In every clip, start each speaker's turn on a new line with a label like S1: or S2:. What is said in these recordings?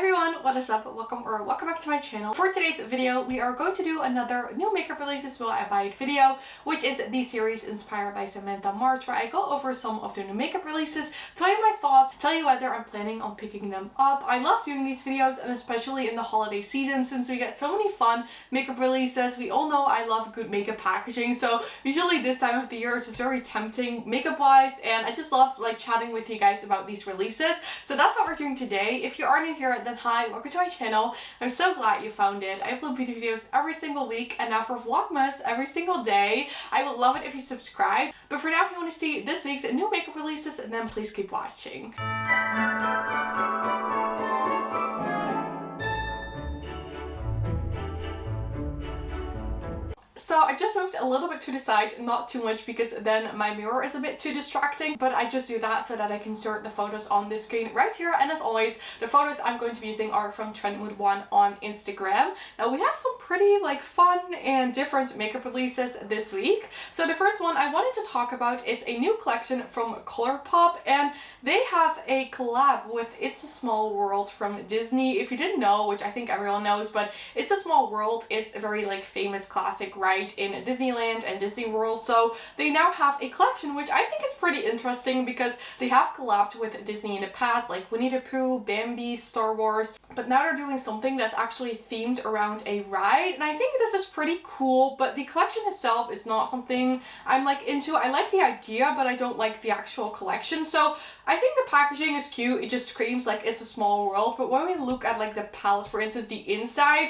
S1: everyone, what is up? Welcome back to my channel. For today's video, we are going to do another new makeup releases will I buy it video, which is the series inspired by Samantha March, where I go over some of the new makeup releases, tell you my thoughts, tell you whether I'm planning on picking them up. I love doing these videos, and especially in the holiday season, since we get so many fun makeup releases. We all know I love good makeup packaging, so usually this time of the year it's just very tempting makeup wise, and I just love like chatting with you guys about these releases. So that's what we're doing today. If you are new here, then hi, welcome to my channel. I'm so glad you found it. I upload beauty videos every single week, and now for Vlogmas every single day. I would love it if you subscribe. But for now, if you want to see this week's new makeup releases, then please keep watching. So I just moved a little bit to the side, not too much because then my mirror is a bit too distracting, but I just do that so that I can insert the photos on the screen right here. And as always, the photos I'm going to be using are from Trendmood1 on Instagram. Now we have some pretty like fun and different makeup releases this week. So the first one I wanted to talk about is a new collection from Colourpop, and they have a collab with It's a Small World from Disney. If you didn't know, which I think everyone knows, but It's a Small World is a very like famous classic, right, in Disneyland and Disney World. So they now have a collection which I think is pretty interesting because they have collabed with Disney in the past, like Winnie the Pooh, Bambi, Star Wars, but now they're doing something that's actually themed around a ride, and I think this is pretty cool. But the collection itself is not something I'm like into. I like the idea, but I don't like the actual collection. So I think the packaging is cute. It just screams like It's a Small World, but when we look at like the palette, for instance, the inside,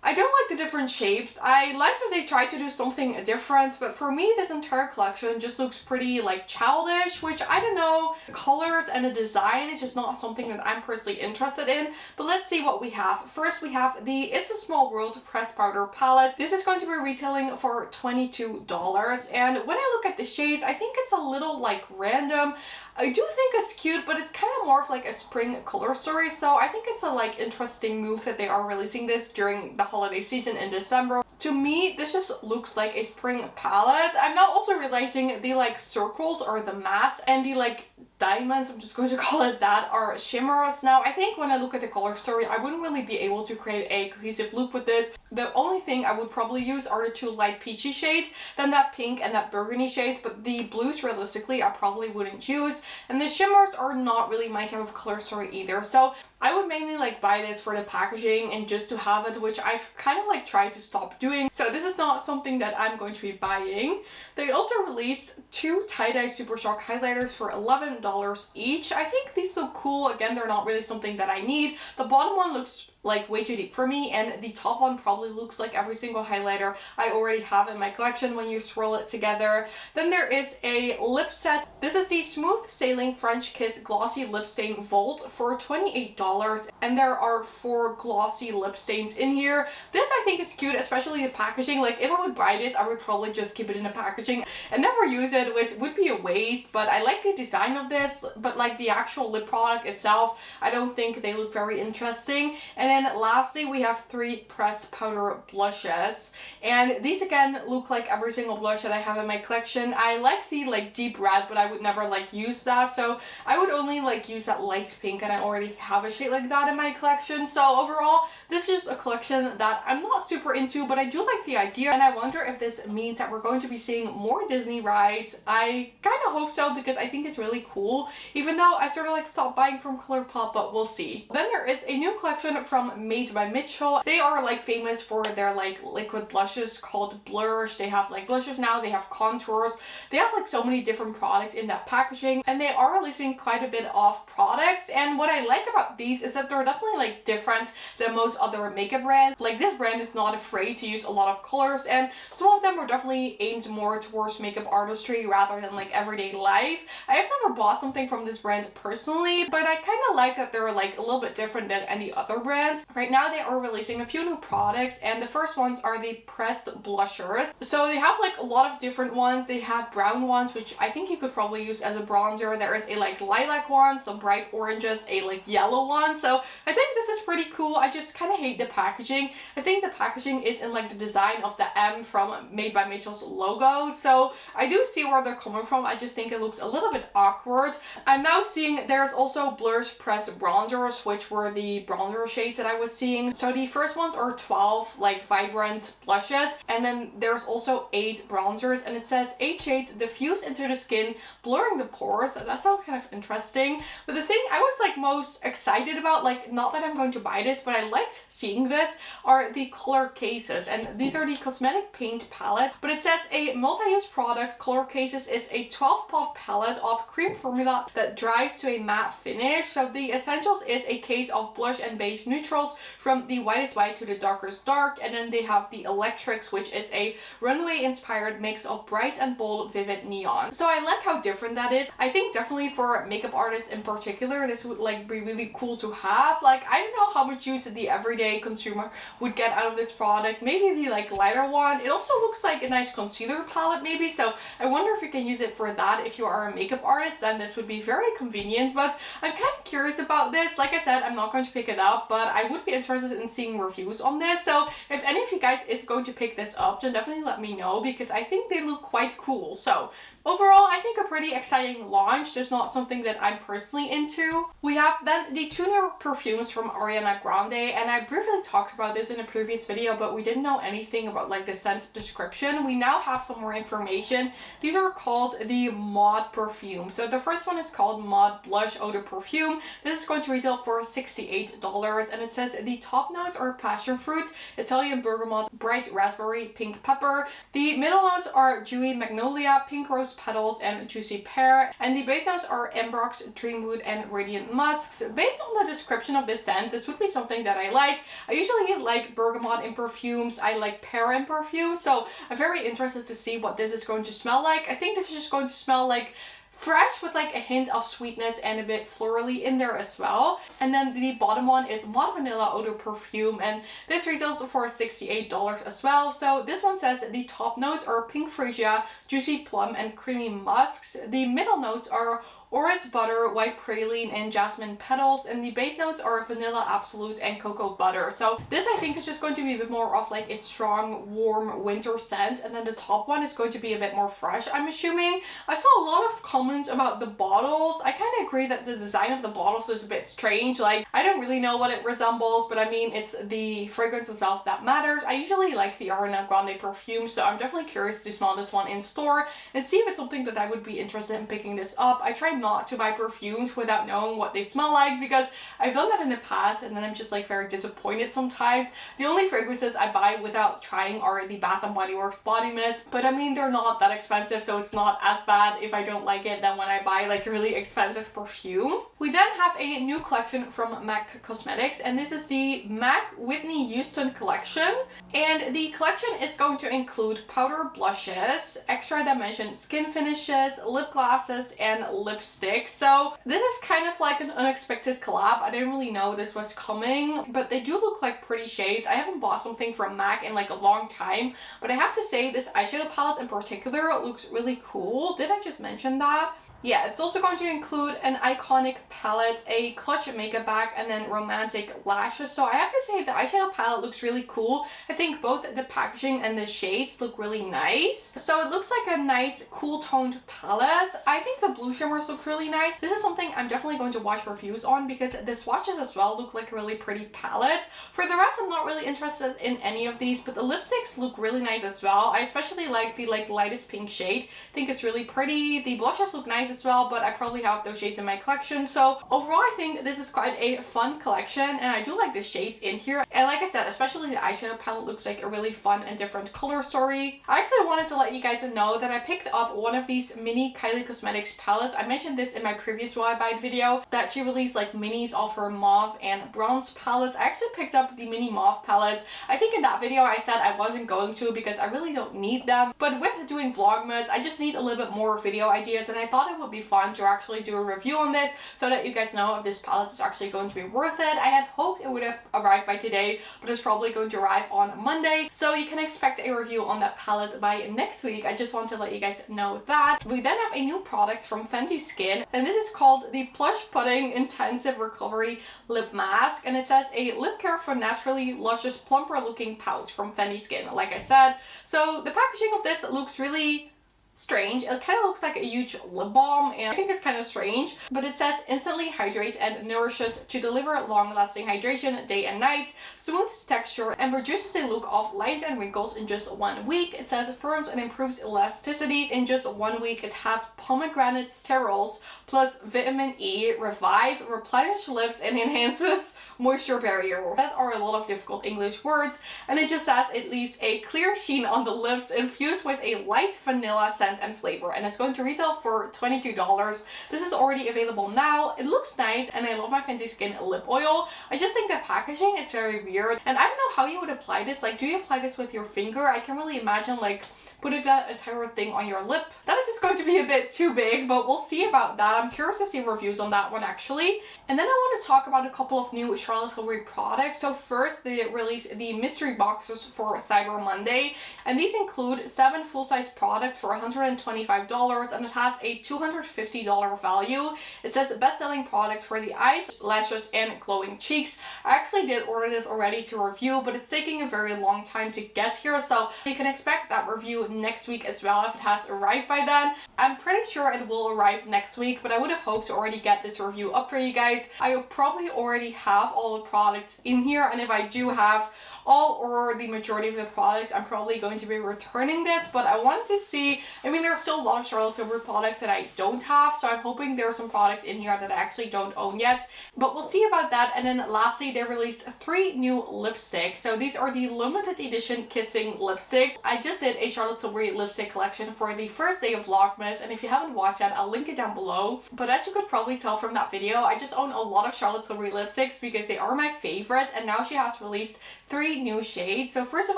S1: I don't like the different shapes. I like that they tried to do something different, but for me this entire collection just looks pretty like childish, which I don't know. The colors and the design is just not something that I'm personally interested in. But let's see what we have. First we have the It's a Small World pressed powder palette. This is going to be retailing for $22, and when I look at the shades, I think it's a little like random. I do think it's cute, but it's kind of more of like a spring color story, so I think it's a like interesting move that they are releasing this during the holiday season in December. To me, this just looks like a spring palette. I'm now also realizing the like circles or the mattes and the like diamonds, I'm just going to call it that, are shimmers. Now I think when I look at the color story, I wouldn't really be able to create a cohesive look with this. The only thing I would probably use are the two light peachy shades, then that pink and that burgundy shades, but the blues realistically I probably wouldn't use, and the shimmers are not really my type of color story either. So I would mainly like buy this for the packaging and just to have it, which I've kind of like tried to stop doing. So this is not something that I'm going to be buying. They also released two tie-dye Super Shock highlighters for $11 each. I think these look cool. Again, they're not really something that I need. The bottom one looks like way too deep for me, and the top one probably looks like every single highlighter I already have in my collection when you swirl it together. Then there is a lip set. This is the Smooth Sailing French Kiss Glossy Lip Stain Volt for $28, and there are 4 glossy lip stains in here. This I think is cute, especially the packaging. Like if I would buy this, I would probably just keep it in the packaging and never use it, which would be a waste. But I like the design of this, but like the actual lip product itself, I don't think they look very interesting. And then lastly, we have 3 pressed powder blushes, and these again look like every single blush that I have in my collection. I like the like deep red, but I would never like use that, so I would only like use that light pink, and I already have a shade like that in my collection. So overall, this is just a collection that I'm not super into, but I do like the idea, and I wonder if this means that we're going to be seeing more Disney rides. I kind of hope so, because I think it's really cool, even though I sort of like stopped buying from Colourpop, but we'll see. Then there is a new collection from Made by Mitchell. They are like famous for their like liquid blushes called Blush. They have like blushes now, they have contours, they have like so many different products in that packaging, and they are releasing quite a bit of products. And what I like about these is that they're definitely like different than most other makeup brands. Like this brand is not afraid to use a lot of colors, and some of them are definitely aimed more towards makeup artistry rather than like everyday life. I have never bought something from this brand personally, but I kind of like that they're like a little bit different than any other brands. Right now they are releasing a few new products, and the first ones are the pressed blushers. So they have like a lot of different ones. They have brown ones, which I think you could probably use as a bronzer. There is a like lilac one, some bright oranges, a like yellow one. So I think this is pretty cool. I just kind of hate the packaging. I think the packaging is in like the design of the M from Made by Mitchell's logo, so I do see where they're coming from. I just think it looks a little bit awkward. I'm now seeing there's also Blur's Press bronzers, which were the bronzer shades that I was seeing. So the first ones are 12 like vibrant blushes, and then there's also 8 bronzers, and it says 8 shades diffuse into the skin, blurring the pores. That sounds kind of interesting. But the thing I was like most excited about, like not that I'm going to buy this, but I liked seeing this, are the color cases. And these are the cosmetic paint palettes, but it says a multi-use product. Color cases is a 12-pot palette of cream formula that dries to a matte finish. So the essentials is a case of blush and beige neutrals from the whitest white to the darkest dark, and then they have the electrics, which is a runway inspired mix of bright and bold vivid neon. So I like how different that is. I think definitely for makeup artists in particular, this would like be really cool to have. Like I don't know how much use the everyday consumer would get out of this product. Maybe the like lighter one. It also looks like a nice concealer palette maybe, so I wonder if you can use it for that. If you are a makeup artist, then this would be very convenient. But I'm kind of curious about this. Like I said, I'm not going to pick it up, but I would be interested in seeing reviews on this. So if any of you guys is going to pick this up, then definitely let me know, because I think they look quite cool. So overall, I think a pretty exciting launch, just not something that I'm personally into. We have then the 2 new perfumes from Ariana Grande, and I briefly talked about this in a previous video, but we didn't know anything about like the scent description. We now have some more information. These are called the Maud perfume. So the first one is called Maud Blush Eau de Perfume. This is going to retail for $68, and it says the top notes are passion fruit, Italian bergamot, bright raspberry, pink pepper. The middle notes are dewy magnolia, pink rose petals, and juicy pear, and the base notes are ambrox, dreamwood, and radiant musks. Based on the description of this scent, this would be something that I like. I usually like bergamot in perfumes, I like pear in perfume, so I'm very interested to see what this is going to smell like. I think this is just going to smell like fresh with like a hint of sweetness and a bit florally in there as well. And then the bottom one is Maud Vanilla Eau de Perfume, and this retails for $68 as well. So this one says the top notes are pink freesia, juicy plum, and creamy musks. The middle notes are orris butter, white praline, and jasmine petals, and the base notes are vanilla absolute and cocoa butter. So this I think is just going to be a bit more of like a strong warm winter scent, and then the top one is going to be a bit more fresh, I'm assuming. I saw a lot of comments about the bottles. I kind of agree that the design of the bottles is a bit strange. Like I don't really know what it resembles, but I mean it's the fragrance itself that matters. I usually like the Ariana Grande perfume, so I'm definitely curious to smell this one in store and see if it's something that I would be interested in picking this up. I try not to buy perfumes without knowing what they smell like, because I've done that in the past and then I'm just like very disappointed sometimes. The only fragrances I buy without trying are the Bath & Body Works body mist, but I mean they're not that expensive, so it's not as bad if I don't like it than when I buy like a really expensive perfume. We then have a new collection from MAC Cosmetics, and this is the MAC Whitney Houston collection, and the collection is going to include powder blushes, extra dimension skin finishes, lip glosses, and lipsticks. So this is kind of like an unexpected collab. I didn't really know this was coming, but they do look like pretty shades. I haven't bought something from MAC in like a long time, but I have to say this eyeshadow palette in particular looks really cool. Did I just mention that? Yeah, it's also going to include an iconic palette, a clutch makeup bag, and then romantic lashes. So I have to say the eyeshadow palette looks really cool. I think both the packaging and the shades look really nice. So it looks like a nice cool toned palette. I think the blue shimmers look really nice. This is something I'm definitely going to watch reviews on, because the swatches as well look like a really pretty palette. For the rest, I'm not really interested in any of these, but the lipsticks look really nice as well. I especially like the lightest pink shade. I think it's really pretty. The blushes look nice as well, but I probably have those shades in my collection. So overall, I think this is quite a fun collection, and I do like the shades in here. And like I said, especially the eyeshadow palette looks like a really fun and different color story. I actually wanted to let you guys know that I picked up one of these mini Kylie Cosmetics palettes. I mentioned this in my previous Will I Buy It video, that she released like minis of her mauve and bronze palettes. I actually picked up the mini mauve palettes. I think in that video I said I wasn't going to because I really don't need them, but with doing Vlogmas, I just need a little bit more video ideas, and I thought it it would be fun to actually do a review on this so that you guys know if this palette is actually going to be worth it. I had hoped it would have arrived by today, but it's probably going to arrive on Monday. So you can expect a review on that palette by next week. I just want to let you guys know that. We then have a new product from Fenty Skin, and this is called the Plush Pudding Intensive Recovery Lip Mask, and it says a lip care for naturally luscious, plumper looking pouch from Fenty Skin, like I said. So the packaging of this looks really strange. It kind of looks like a huge lip balm, and I think it's kind of strange, but it says instantly hydrates and nourishes to deliver long-lasting hydration day and night, smooths texture, and reduces the look of lines and wrinkles in just 1 week. It says it firms and improves elasticity in just 1 week. It has pomegranate sterols plus vitamin E, revive, replenish lips, and enhances moisture barrier. That are a lot of difficult English words, and it just says it leaves a clear sheen on the lips infused with a light vanilla scent and flavor, and it's going to retail for $22. This is already available now. It looks nice, and I love my Fenty Skin lip oil. I just think the packaging is very weird, and I don't know how you would apply this. Like, do you apply this with your finger? I can't really imagine like putting that entire thing on your lip. That is just going to be a bit too big, but we'll see about that. I'm curious to see reviews on that one actually. And then I want to talk about a couple of new Charlotte Tilbury products. So first, they released the mystery boxes for Cyber Monday, and these include 7 full-size products for $125, and it has a $250 value. It says best-selling products for the eyes, lashes, and glowing cheeks. I actually did order this already to review, but it's taking a very long time to get here, so you can expect that review next week as well if it has arrived by then. I'm pretty sure it will arrive next week, but I would have hoped to already get this review up for you guys. I probably already have all the products in here, and if I do have all or the majority of the products, I'm probably going to be returning this, but I wanted to see, I mean, there's still a lot of Charlotte Tilbury products that I don't have, so I'm hoping there are some products in here that I actually don't own yet, but we'll see about that. And then lastly, they released 3 new lipsticks. So these are the limited edition kissing lipsticks. I just did a Charlotte Tilbury lipstick collection for the first day of Vlogmas, and if you haven't watched that, I'll link it down below. But as you could probably tell from that video, I just own a lot of Charlotte Tilbury lipsticks because they are my favorite, and now she has released 3 new shades. So first of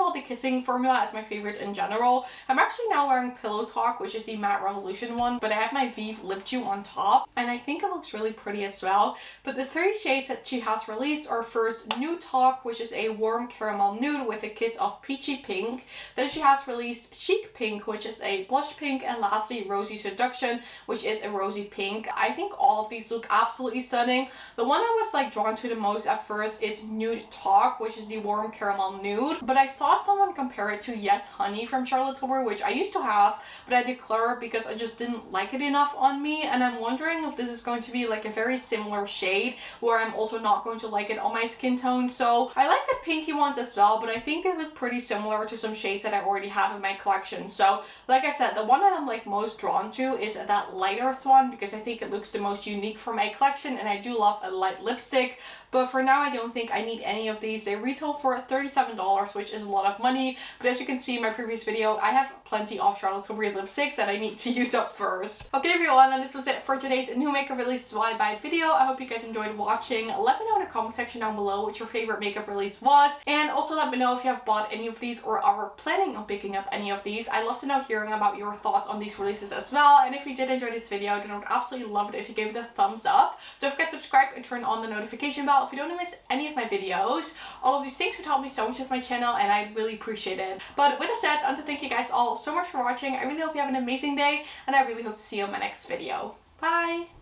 S1: all, the kissing formula is my favorite in general. I'm actually now wearing Pillow Talk, which is the Matte Revolution one, but I have my Vive Lip Chew on top, and I think it looks really pretty as well. But the 3 shades that she has released are first Nude Talk, which is a warm caramel nude with a kiss of peachy pink. Then she has released Chic Pink, which is a blush pink, and lastly Rosy Seduction, which is a rosy pink. I think all of these look absolutely stunning. The one I was like drawn to the most at first is Nude Talk, which is the warm caramel nude, but I saw someone compare it to Yes Honey from Charlotte Tilbury, which I used to have, but I declared because I just didn't like it enough on me, and I'm wondering if this is going to be like a very similar shade where I'm also not going to like it on my skin tone. So I like the pinky ones as well, but I think they look pretty similar to some shades that I already have in my collection. So like I said, the one that I'm like most drawn to is that lighter one because I think it looks the most unique for my collection, and I do love a light lipstick. But for now, I don't think I need any of these. They retail for $37, which is a lot of money. But as you can see in my previous video, I have plenty of Charlotte Tilbury lipsticks that I need to use up first. Okay everyone, and this was it for today's new makeup releases while I buy it video. I hope you guys enjoyed watching. Let me know in the comment section down below what your favorite makeup release was. And also let me know if you have bought any of these or are planning on picking up any of these. I love to know hearing about your thoughts on these releases as well. And if you did enjoy this video, then I would absolutely love it if you gave it a thumbs up. Don't forget to subscribe and turn on the notification bell if you don't want to miss any of my videos. All of these things would help me so much with my channel, and I'd really appreciate it. But with that said, I want to thank you guys all so much for watching. I really hope you have an amazing day, and I really hope to see you in my next video. Bye!